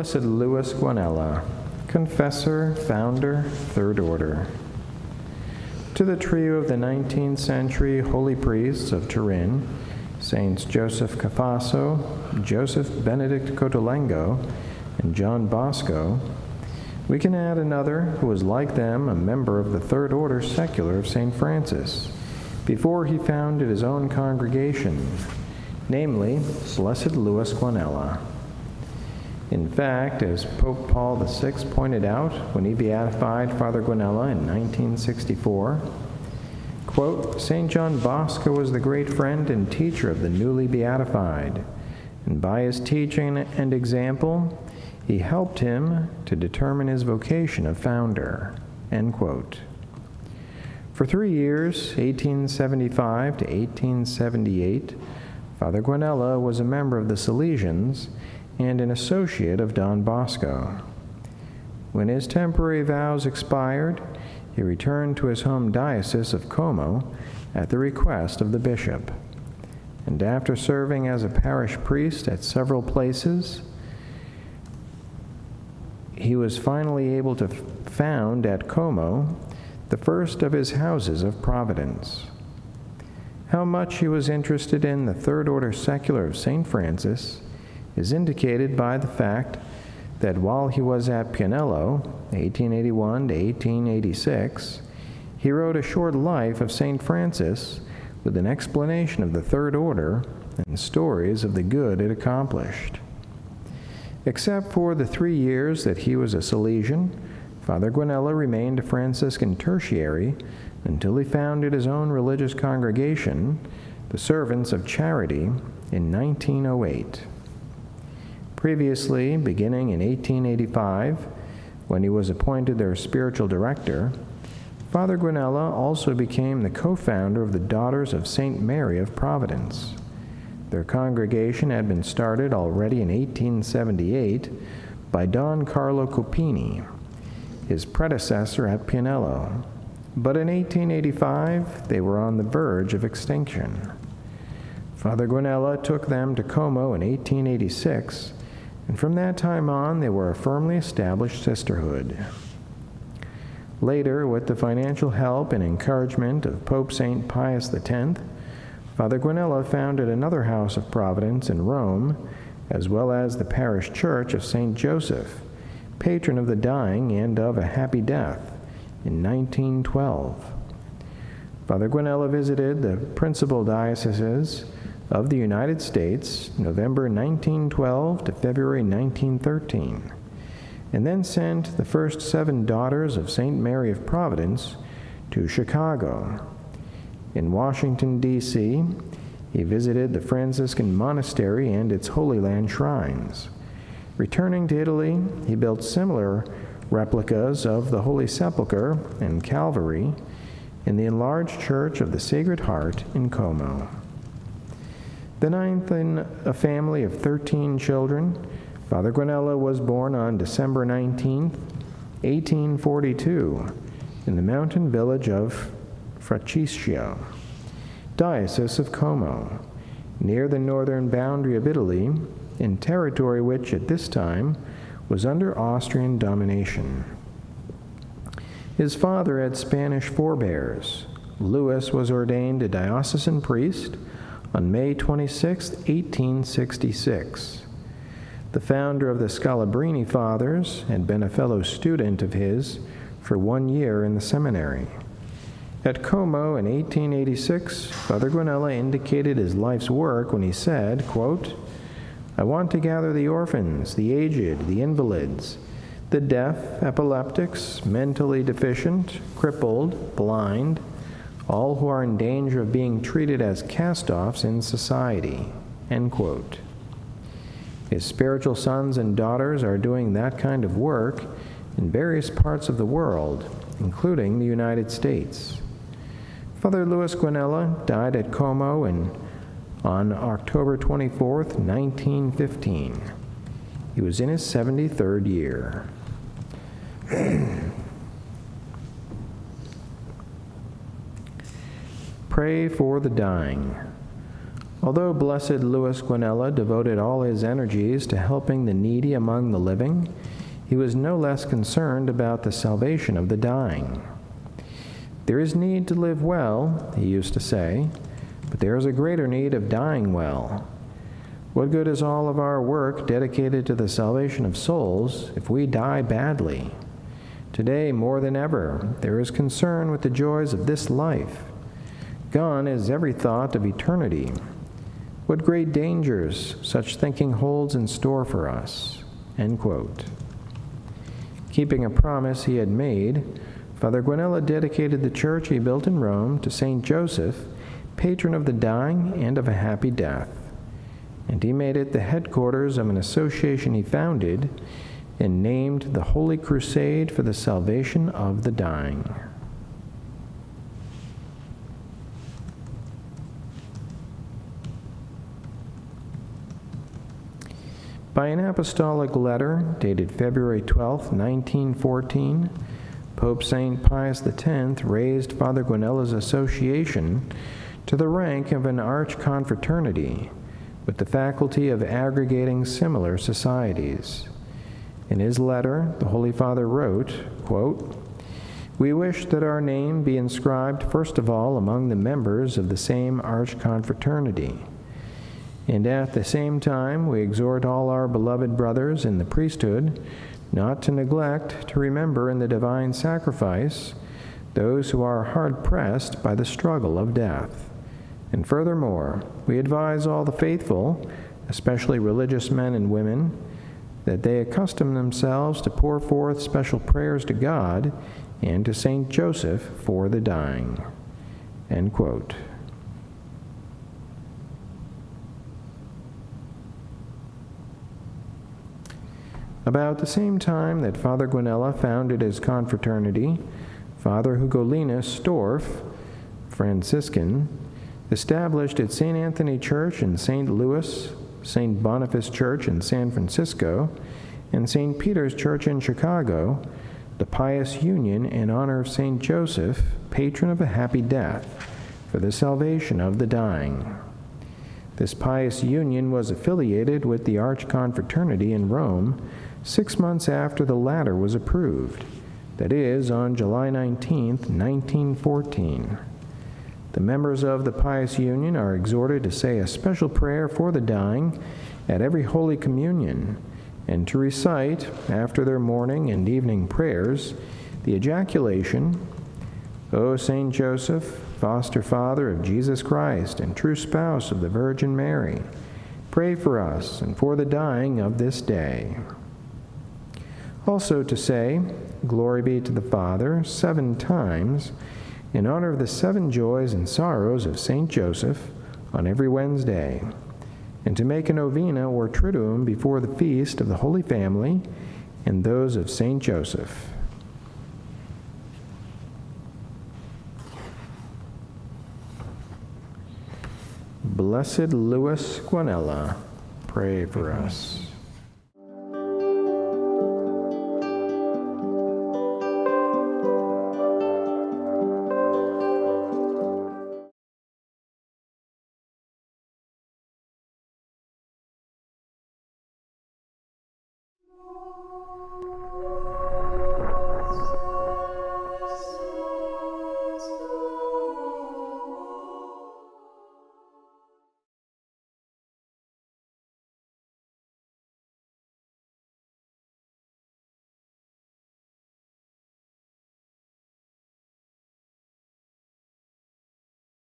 Blessed Louis Guanella, Confessor, Founder, Third Order. To the trio of the 19th century holy priests of Turin, Saints Joseph Cafasso, Joseph Benedict Cotolengo, and John Bosco, we can add another who was like them a member of the Third Order Secular of St. Francis, before he founded his own congregation, namely Blessed Louis Guanella. In fact, as Pope Paul VI pointed out when he beatified Father Guanella in 1964, quote, St. John Bosco was the great friend and teacher of the newly beatified, and by his teaching and example, he helped him to determine his vocation of founder, end quote. For 3 years, 1875 to 1878, Father Guanella was a member of the Salesians and an associate of Don Bosco. When his temporary vows expired, he returned to his home diocese of Como at the request of the bishop. And after serving as a parish priest at several places, he was finally able to found at Como the first of his Houses of Providence. How much he was interested in the Third Order Secular of St. Francis is indicated by the fact that while he was at Pianello, 1881 to 1886, he wrote a short life of St. Francis with an explanation of the Third Order and stories of the good it accomplished. Except for the 3 years that he was a Salesian, Father Guanella remained a Franciscan tertiary until he founded his own religious congregation, the Servants of Charity, in 1908. Previously, beginning in 1885, when he was appointed their spiritual director, Father Guanella also became the co-founder of the Daughters of St. Mary of Providence. Their congregation had been started already in 1878 by Don Carlo Copini, his predecessor at Pianello, but in 1885 they were on the verge of extinction. Father Guanella took them to Como in 1886, and from that time on they were a firmly established sisterhood. Later, with the financial help and encouragement of Pope St. Pius X, Father Guanella founded another House of Providence in Rome, as well as the parish church of St. Joseph, patron of the dying and of a happy death, in 1912. Father Guanella visited the principal dioceses of the United States, November 1912 to February 1913, and then sent the first 7 daughters of St. Mary of Providence to Chicago. In Washington, D.C., he visited the Franciscan monastery and its Holy Land shrines. Returning to Italy, he built similar replicas of the Holy Sepulchre and Calvary in the enlarged Church of the Sacred Heart in Como. The 9th in a family of 13 children, Father Guanella was born on December 19, 1842, in the mountain village of Fraciscio, Diocese of Como, near the northern boundary of Italy, in territory which at this time was under Austrian domination. His father had Spanish forebears. Louis was ordained a diocesan priest on May 26, 1866. The founder of the Scalabrini Fathers had been a fellow student of his for 1 year in the seminary. At Como in 1886, Father Guanella indicated his life's work when he said, quote, I want to gather the orphans, the aged, the invalids, the deaf, epileptics, mentally deficient, crippled, blind, all who are in danger of being treated as cast-offs in society, end quote. His spiritual sons and daughters are doing that kind of work in various parts of the world, including the United States. Father Louis Guanella died at Como on October 24, 1915. He was in his 73rd year. Pray for the dying. Although Blessed Louis Guanella devoted all his energies to helping the needy among the living, he was no less concerned about the salvation of the dying. There is need to live well, he used to say, but there is a greater need of dying well. What good is all of our work dedicated to the salvation of souls if we die badly? Today, more than ever, there is concern with the joys of this life. Gone is every thought of eternity. What great dangers such thinking holds in store for us." End quote. Keeping a promise he had made, Father Guanella dedicated the church he built in Rome to Saint Joseph, patron of the dying and of a happy death. And he made it the headquarters of an association he founded and named the Holy Crusade for the Salvation of the Dying. By an apostolic letter dated February 12, 1914, Pope St. Pius X raised Father Guanella's association to the rank of an archconfraternity, with the faculty of aggregating similar societies. In his letter, the Holy Father wrote, quote, "We wish that our name be inscribed first of all among the members of the same archconfraternity, and at the same time we exhort all our beloved brothers in the priesthood not to neglect to remember in the divine sacrifice those who are hard-pressed by the struggle of death. And furthermore, we advise all the faithful, especially religious men and women, that they accustom themselves to pour forth special prayers to God and to Saint Joseph for the dying." End quote. About the same time that Father Guanella founded his confraternity, Father Hugolina Storff, Franciscan, established at St. Anthony Church in St. Louis, St. Boniface Church in San Francisco, and St. Peter's Church in Chicago, the Pious Union in honor of St. Joseph, patron of a happy death, for the salvation of the dying. This Pious Union was affiliated with the Archconfraternity in Rome 6 months after the latter was approved, that is, on July 19, 1914. The members of the Pious Union are exhorted to say a special prayer for the dying at every Holy Communion, and to recite, after their morning and evening prayers, the ejaculation, "O Saint Joseph, foster father of Jesus Christ and true spouse of the Virgin Mary, pray for us and for the dying of this day." Also to say, "Glory be to the Father," 7 times, in honor of the 7 joys and sorrows of Saint Joseph on every Wednesday, and to make a novena or triduum before the feast of the Holy Family and those of Saint Joseph. Blessed Louis Guanella, pray for us.